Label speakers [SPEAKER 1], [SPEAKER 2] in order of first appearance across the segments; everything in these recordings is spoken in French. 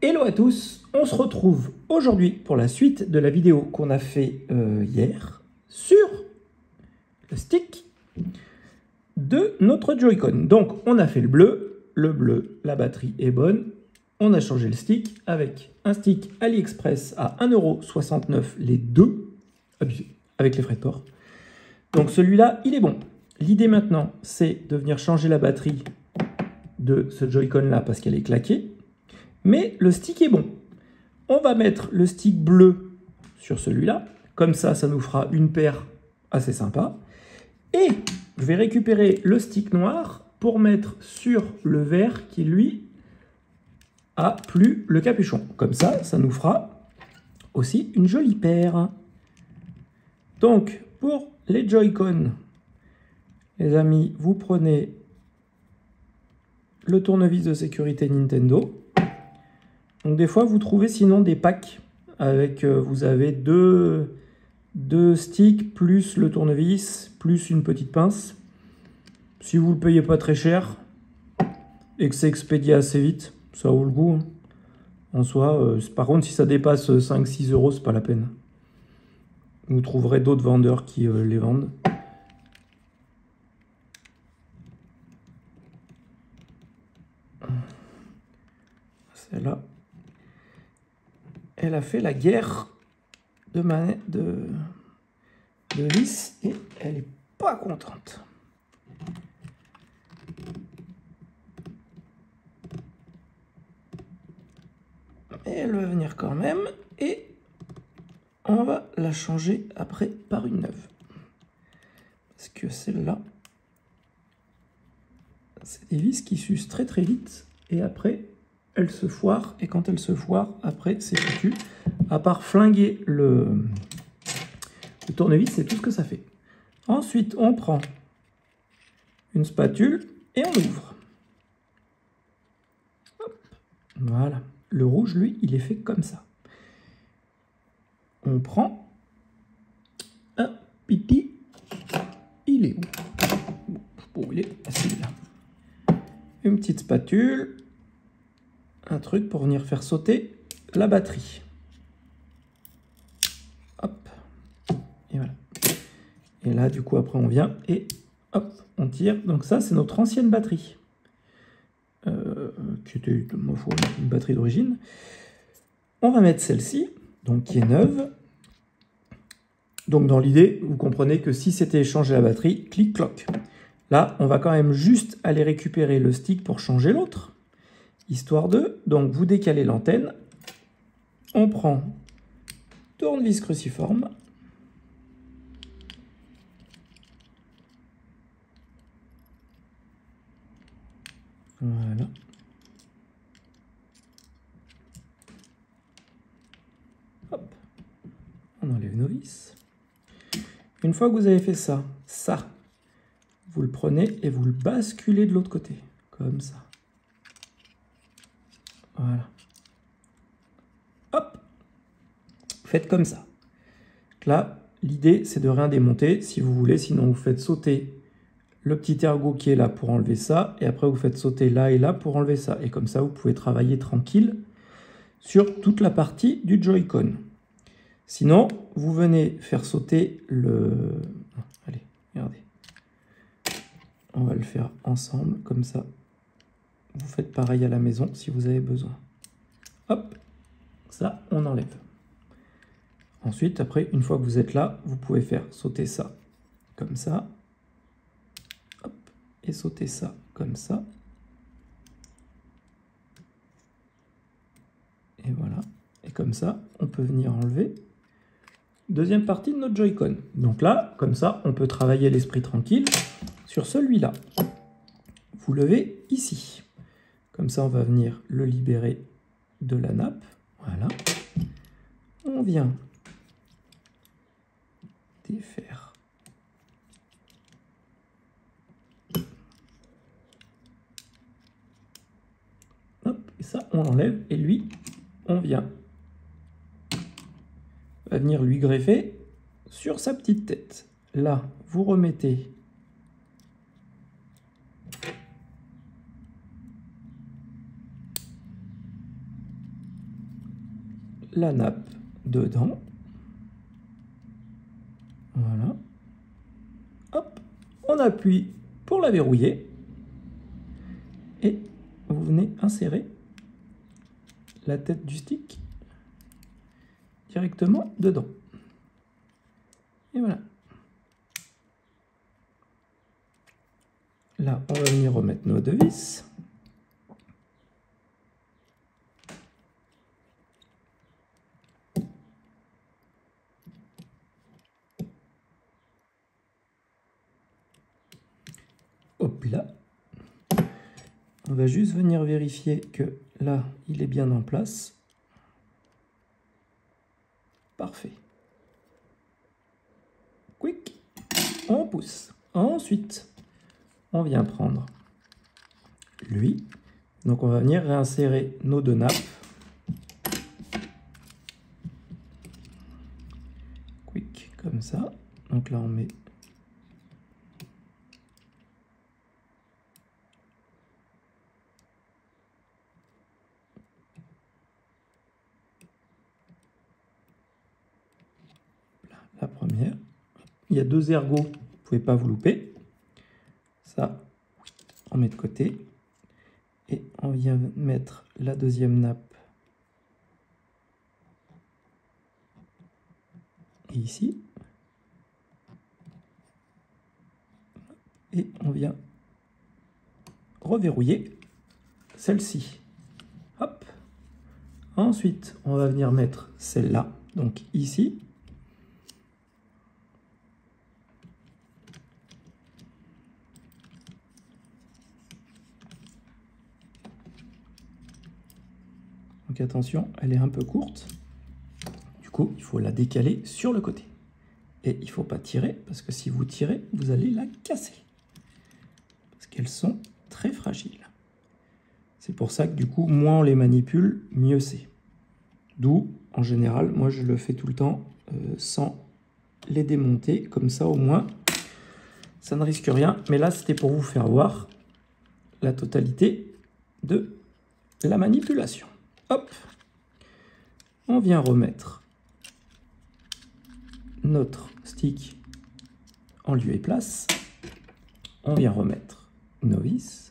[SPEAKER 1] Hello à tous, on se retrouve aujourd'hui pour la suite de la vidéo qu'on a fait hier sur le stick de notre Joy-Con. Donc on a fait le bleu, la batterie est bonne, on a changé le stick avec un stick AliExpress à 1,69 € les deux, abusé, avec les frais de port. Donc celui-là, il est bon. L'idée maintenant, c'est de venir changer la batterie de ce Joy-Con là parce qu'elle est claquée. Mais le stick est bon. On va mettre le stick bleu sur celui-là. Comme ça, ça nous fera une paire assez sympa. Et je vais récupérer le stick noir pour mettre sur le vert qui, lui, a plus le capuchon. Comme ça, ça nous fera aussi une jolie paire. Donc, pour les Joy-Con, les amis, vous prenez le tournevis de sécurité Nintendo. Donc des fois, vous trouvez sinon des packs avec, vous avez deux sticks plus le tournevis, plus une petite pince. Si vous ne le payez pas très cher et que c'est expédié assez vite, ça vaut le coup. Hein. En soi, par contre, si ça dépasse 5-6 €, c'est pas la peine. Vous trouverez d'autres vendeurs qui les vendent. Celle-là, elle a fait la guerre de vis et elle est pas contente. Et elle va venir quand même et on va la changer après par une neuve. Parce que celle-là, c'est des vis qui s'usent très très vite et après elles se foirent, et quand elles se foirent, après c'est foutu. À part flinguer le tournevis, c'est tout ce que ça fait. Ensuite, on prend une spatule et on ouvre. Hop. Voilà. Le rouge, lui, il est fait comme ça. On prend un pipi. Il est où? Bon, il est assis là. Une petite spatule. Un truc pour venir faire sauter la batterie. Hop. Et voilà. Et là, du coup, après, on vient et hop, on tire. Donc ça, c'est notre ancienne batterie. Qui était, ma foi, une batterie d'origine. On va mettre celle-ci, donc qui est neuve. Donc dans l'idée, vous comprenez que si c'était changer la batterie, clic-cloc. Là, on va quand même juste aller récupérer le stick pour changer l'autre. Histoire de, donc vous décalez l'antenne. On prend tournevis cruciforme. Voilà. Hop. On enlève nos vis. Une fois que vous avez fait ça, vous le prenez et vous le basculez de l'autre côté. Comme ça. Voilà. Hop. Faites comme ça. Là, l'idée, c'est de rien démonter si vous voulez. Sinon, vous faites sauter le petit ergot qui est là pour enlever ça. Et après, vous faites sauter là et là pour enlever ça. Et comme ça, vous pouvez travailler tranquille sur toute la partie du Joy-Con. Sinon, vous venez faire sauter le... Allez, regardez. On va le faire ensemble, comme ça. Vous faites pareil à la maison si vous avez besoin. Hop, ça, on enlève. Ensuite, après, une fois que vous êtes là, vous pouvez faire sauter ça, comme ça. Hop, et sauter ça, comme ça. Et voilà. Et comme ça, on peut venir enlever deuxième partie de notre Joy-Con. Donc là, comme ça, on peut travailler l'esprit tranquille sur celui-là. Vous levez ici. Comme ça, on va venir le libérer de la nappe. Voilà. On vient défaire. Hop, et ça, on l'enlève. Et lui, on vient venir lui greffer sur sa petite tête. Là, vous remettez la nappe dedans. Voilà. Hop, on appuie pour la verrouiller. Et vous venez insérer la tête du stick directement dedans. Et voilà. Là, on va venir remettre nos deux vis. Hop là. On va juste venir vérifier que là, il est bien en place. Parfait. Quick. On pousse. Ensuite, on vient prendre lui. Donc on va venir réinsérer nos deux nappes. Quick, comme ça. Donc là, on met la première. Il y a deux ergots, vous ne pouvez pas vous louper. Ça, on met de côté. Et on vient mettre la deuxième nappe ici. Et on vient reverrouiller celle-ci. Hop. Ensuite, on va venir mettre celle-là, donc ici. Donc attention, elle est un peu courte. Du coup, il faut la décaler sur le côté. Et il ne faut pas tirer, parce que si vous tirez, vous allez la casser. Parce qu'elles sont très fragiles. C'est pour ça que du coup, moins on les manipule, mieux c'est. D'où, en général, moi je le fais tout le temps sans les démonter. Comme ça, au moins, ça ne risque rien. Mais là, c'était pour vous faire voir la totalité de la manipulation. Hop, on vient remettre notre stick en lieu et place. On vient remettre nos vis.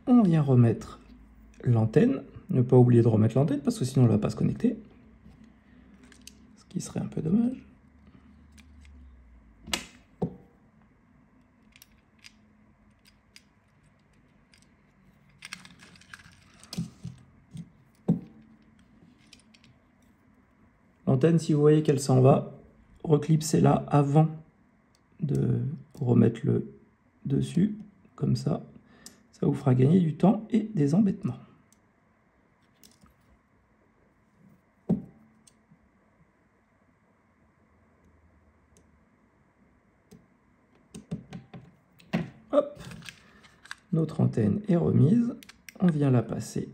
[SPEAKER 1] On vient remettre l'antenne. Ne pas oublier de remettre l'antenne parce que sinon elle ne va pas se connecter. Ce qui serait un peu dommage. L'antenne, si vous voyez qu'elle s'en va, reclipsez-la avant de remettre le dessus. Comme ça vous fera gagner du temps et des embêtements. Hop, notre antenne est remise. On vient la passer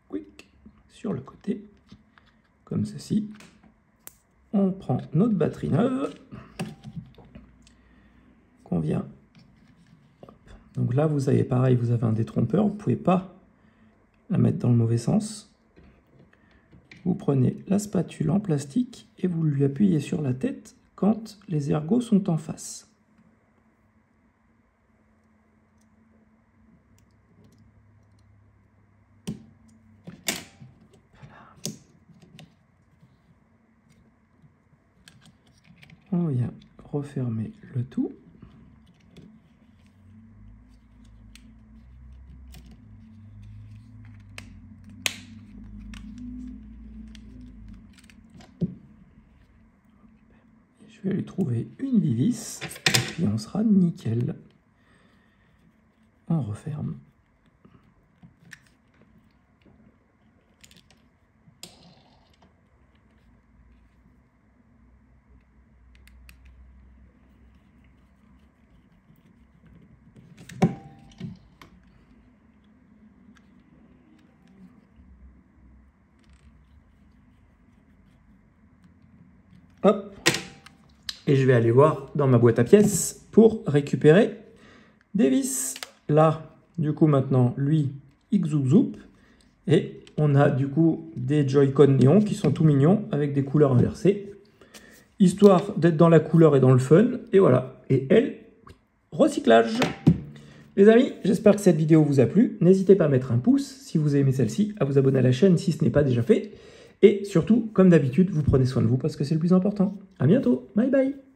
[SPEAKER 1] quick sur le côté, comme ceci. On prend notre batterie neuve qu'on vient. Donc là, vous avez pareil, vous avez un détrompeur, vous ne pouvez pas la mettre dans le mauvais sens. Vous prenez la spatule en plastique et vous lui appuyez sur la tête quand les ergots sont en face. On vient refermer le tout. Je vais lui trouver une vis, et puis on sera nickel. On referme. Hop. Et je vais aller voir dans ma boîte à pièces pour récupérer des vis. Là, du coup, maintenant, lui, il zoup zoup. Et on a du coup des Joy-Con néon qui sont tout mignons avec des couleurs inversées. Histoire d'être dans la couleur et dans le fun. Et voilà. Et elle, recyclage. Les amis, j'espère que cette vidéo vous a plu. N'hésitez pas à mettre un pouce si vous aimez celle-ci, à vous abonner à la chaîne si ce n'est pas déjà fait. Et surtout, comme d'habitude, vous prenez soin de vous parce que c'est le plus important. À bientôt. Bye bye.